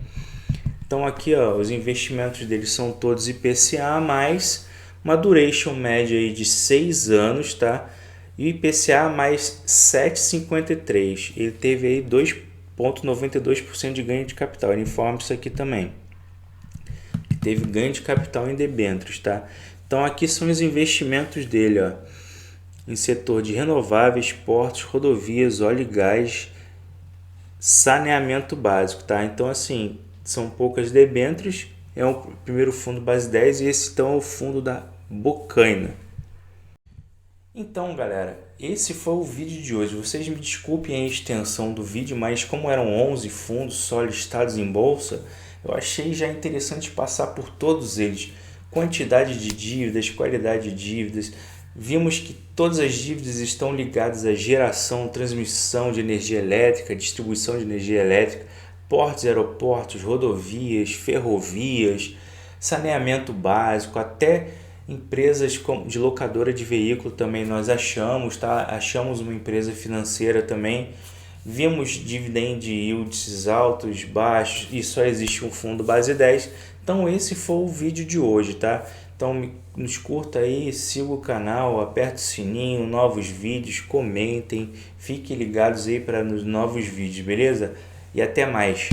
Speaker 1: Então aqui, ó, os investimentos dele são todos IPCA mais uma duration média aí de 6 anos, tá? E IPCA mais 7,53. Ele teve aí 2,92% de ganho de capital. Ele informa isso aqui também. Teve ganho de capital em debêntures, tá? Então aqui são os investimentos dele, ó, em setor de renováveis, portos, rodovias, óleo e gás, saneamento básico, tá? Então assim, são poucas debêntures, é o primeiro fundo base 10 e esse então é o fundo da Bocaina. Então galera, esse foi o vídeo de hoje. Vocês me desculpem a extensão do vídeo, mas como eram 11 fundos só listados em bolsa, eu achei já interessante passar por todos eles. Quantidade de dívidas, qualidade de dívidas. Vimos que todas as dívidas estão ligadas à geração, transmissão de energia elétrica, distribuição de energia elétrica, portos, aeroportos, rodovias, ferrovias, saneamento básico, até empresas de locadora de veículo também nós achamos, tá? Achamos uma empresa financeira também. Vimos dividend yields altos, baixos e só existe um fundo base 10. Então esse foi o vídeo de hoje, tá? Então nos curta aí, siga o canal, aperte o sininho, novos vídeos, comentem, fiquem ligados aí para nos novos vídeos, beleza? E até mais!